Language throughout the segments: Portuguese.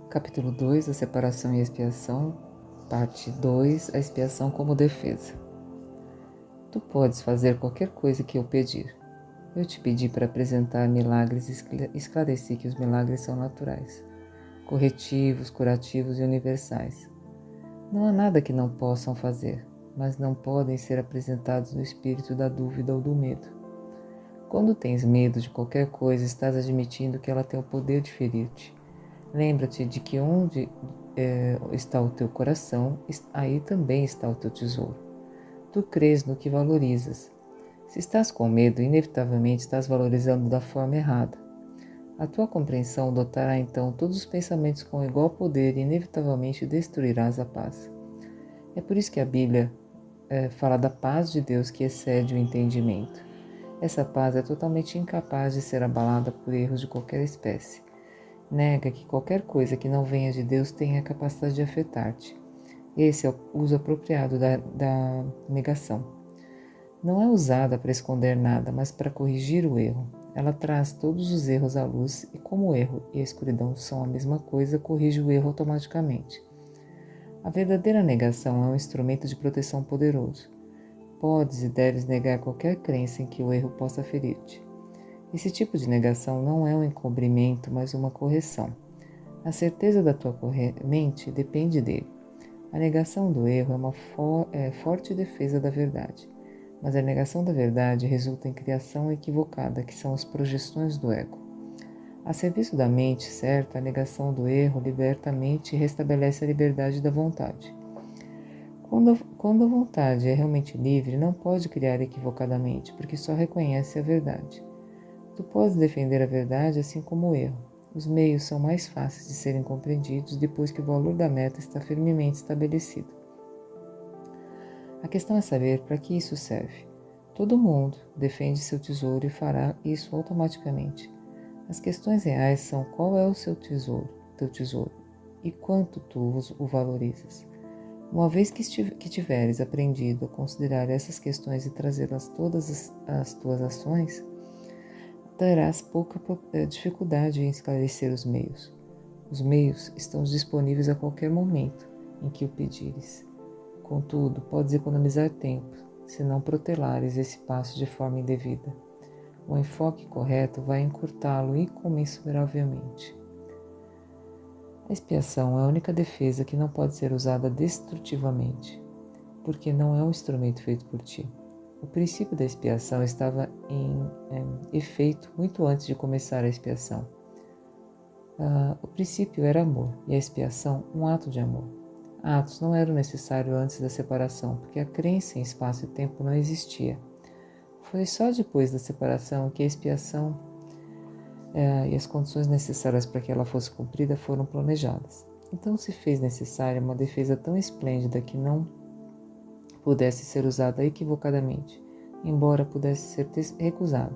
Capítulo 2, a separação e a expiação. Parte 2, a expiação como defesa. Tu podes fazer qualquer coisa que eu pedir. Eu te pedi para apresentar milagres e esclareci que os milagres são naturais, corretivos, curativos e universais. Não há nada que não possam fazer, mas não podem ser apresentados no espírito da dúvida ou do medo. Quando tens medo de qualquer coisa, estás admitindo que ela tem o poder de ferir-te. Lembra-te de que onde está o teu coração, aí também está o teu tesouro. Tu crês no que valorizas. Se estás com medo, inevitavelmente estás valorizando da forma errada. A tua compreensão dotará então todos os pensamentos com igual poder e inevitavelmente destruirás a paz. É por isso que a Bíblia fala da paz de Deus que excede o entendimento. Essa paz é totalmente incapaz de ser abalada por erros de qualquer espécie. Nega que qualquer coisa que não venha de Deus tenha a capacidade de afetar-te. Esse é o uso apropriado da negação. Não é usada para esconder nada, mas para corrigir o erro. Ela traz todos os erros à luz e, como o erro e a escuridão são a mesma coisa, corrige o erro automaticamente. A verdadeira negação é um instrumento de proteção poderoso. Podes e deves negar qualquer crença em que o erro possa ferir-te. Esse tipo de negação não é um encobrimento, mas uma correção. A certeza da tua mente depende dele. A negação do erro é uma forte defesa da verdade, mas a negação da verdade resulta em criação equivocada, que são as projeções do ego. A serviço da mente certa, a negação do erro liberta a mente e restabelece a liberdade da vontade. Quando a vontade é realmente livre, não pode criar equivocadamente, porque só reconhece a verdade. Tu podes defender a verdade assim como o erro. Os meios são mais fáceis de serem compreendidos depois que o valor da meta está firmemente estabelecido. A questão é saber para que isso serve. Todo mundo defende seu tesouro e fará isso automaticamente. As questões reais são qual é o teu tesouro, e quanto tu o valorizas. Uma vez que tiveres aprendido a considerar essas questões e trazê-las todas as tuas ações, terás pouca dificuldade em esclarecer os meios. Os meios estão disponíveis a qualquer momento em que o pedires. Contudo, podes economizar tempo, se não protelares esse passo de forma indevida. O enfoque correto vai encurtá-lo incomensuravelmente. A expiação é a única defesa que não pode ser usada destrutivamente, porque não é um instrumento feito por ti. O princípio da expiação estava em efeito muito antes de começar a expiação. O princípio era amor e a expiação um ato de amor. Atos não eram necessários antes da separação, porque a crença em espaço e tempo não existia. Foi só depois da separação que a expiação e as condições necessárias para que ela fosse cumprida foram planejadas. Então se fez necessária uma defesa tão esplêndida que não pudesse ser usada equivocadamente, embora pudesse ser recusada.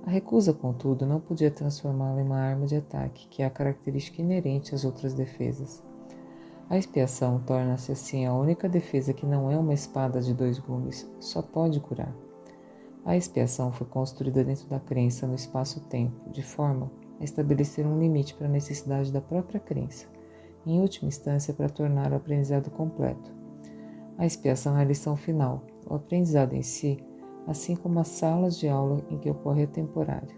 A recusa, contudo, não podia transformá-la em uma arma de ataque, que é a característica inerente às outras defesas. A expiação torna-se assim a única defesa que não é uma espada de dois gumes, só pode curar. A expiação foi construída dentro da crença no espaço-tempo, de forma a estabelecer um limite para a necessidade da própria crença, em última instância para tornar o aprendizado completo. A expiação é a lição final, o aprendizado em si, assim como as salas de aula em que ocorre a temporária.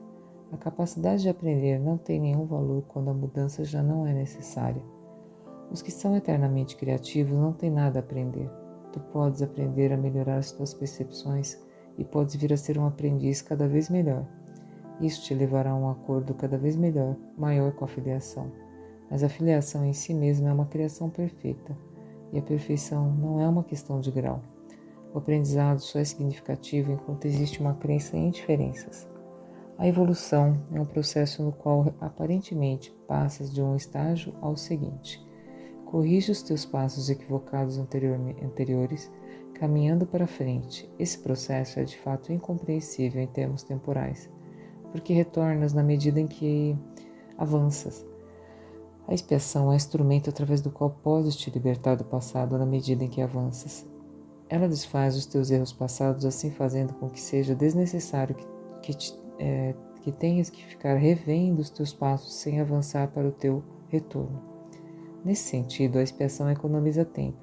A capacidade de aprender não tem nenhum valor quando a mudança já não é necessária. Os que são eternamente criativos não têm nada a aprender. Tu podes aprender a melhorar as tuas percepções e podes vir a ser um aprendiz cada vez melhor. Isso te levará a um acordo cada vez maior com a filiação. Mas a filiação em si mesma é uma criação perfeita, e a perfeição não é uma questão de grau. O aprendizado só é significativo enquanto existe uma crença em diferenças. A evolução é um processo no qual aparentemente passas de um estágio ao seguinte. Corrige os teus passos equivocados anteriores, caminhando para frente. Esse processo é de fato incompreensível em termos temporais, porque retornas na medida em que avanças. A expiação é o instrumento através do qual podes te libertar do passado na medida em que avanças. Ela desfaz os teus erros passados, assim fazendo com que seja desnecessário que tenhas que ficar revendo os teus passos sem avançar para o teu retorno. Nesse sentido, a expiação economiza tempo,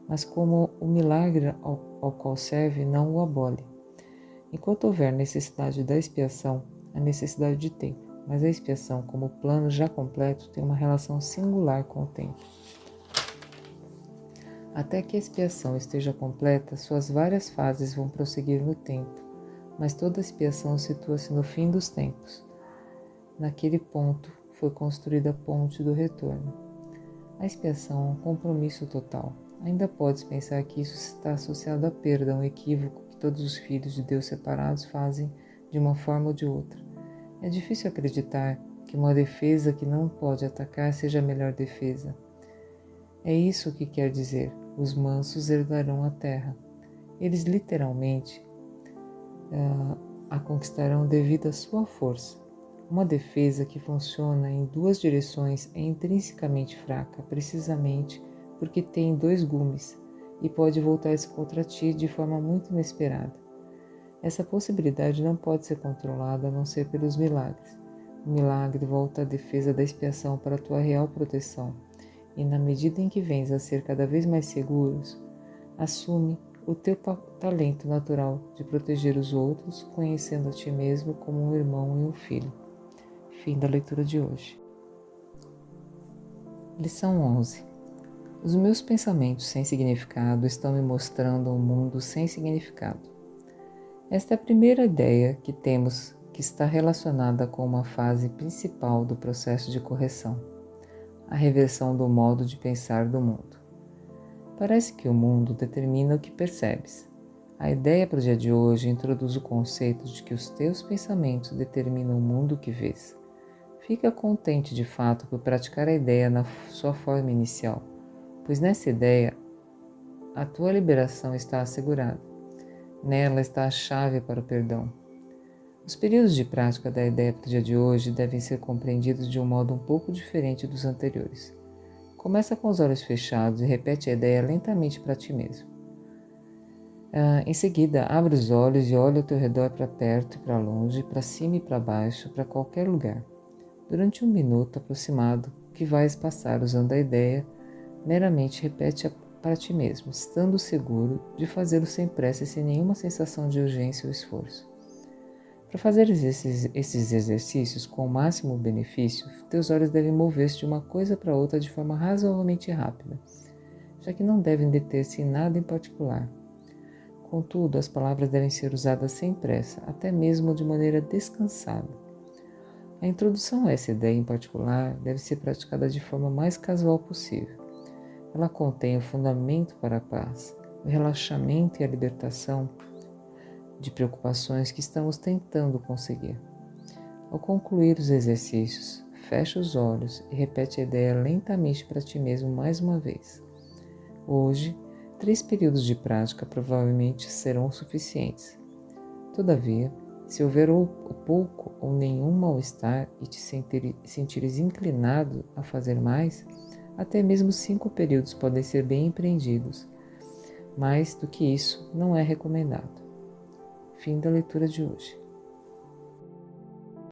mas como o milagre ao qual serve não o abole. Enquanto houver necessidade da expiação, há necessidade de tempo, mas a expiação, como plano já completo, tem uma relação singular com o tempo. Até que a expiação esteja completa, suas várias fases vão prosseguir no tempo, mas toda expiação situa-se no fim dos tempos. Naquele ponto foi construída a ponte do retorno. A expiação é um compromisso total. Ainda podes pensar que isso está associado à perda, um equívoco que todos os filhos de Deus separados fazem de uma forma ou de outra. É difícil acreditar que uma defesa que não pode atacar seja a melhor defesa. É isso que quer dizer, os mansos herdarão a terra. Eles literalmente a conquistarão devido à sua força. Uma defesa que funciona em duas direções é intrinsecamente fraca, precisamente porque tem dois gumes e pode voltar-se contra ti de forma muito inesperada. Essa possibilidade não pode ser controlada a não ser pelos milagres. O milagre volta a defesa da expiação para a tua real proteção, e na medida em que vens a ser cada vez mais seguros, assume o teu talento natural de proteger os outros, conhecendo a ti mesmo como um irmão e um filho. Fim da leitura de hoje. Lição 11. Os meus pensamentos sem significado estão me mostrando um mundo sem significado. Esta é a primeira ideia que temos que está relacionada com uma fase principal do processo de correção, a reversão do modo de pensar do mundo. Parece que o mundo determina o que percebes. A ideia para o dia de hoje introduz o conceito de que os teus pensamentos determinam o mundo que vês. Fica contente de fato por praticar a ideia na sua forma inicial, pois nessa ideia a tua liberação está assegurada. Nela está a chave para o perdão. Os períodos de prática da ideia para o dia de hoje devem ser compreendidos de um modo um pouco diferente dos anteriores. Começa com os olhos fechados e repete a ideia lentamente para ti mesmo. Em seguida, abre os olhos e olha ao teu redor para perto e para longe, para cima e para baixo, para qualquer lugar. Durante um minuto aproximado que vais passar usando a ideia, meramente repete para ti mesmo, estando seguro de fazê-lo sem pressa e sem nenhuma sensação de urgência ou esforço. Para fazer esses exercícios com o máximo benefício, teus olhos devem mover-se de uma coisa para outra de forma razoavelmente rápida, já que não devem deter-se em nada em particular. Contudo, as palavras devem ser usadas sem pressa, até mesmo de maneira descansada. A introdução a essa ideia em particular deve ser praticada de forma mais casual possível. Ela contém o fundamento para a paz, o relaxamento e a libertação de preocupações que estamos tentando conseguir. Ao concluir os exercícios, fecha os olhos e repete a ideia lentamente para ti mesmo mais uma vez. Hoje, 3 períodos de prática provavelmente serão suficientes. Todavia, se houver pouco ou nenhum mal-estar e te sentires inclinado a fazer mais, até mesmo 5 períodos podem ser bem empreendidos. Mais do que isso não é recomendado. Fim da leitura de hoje.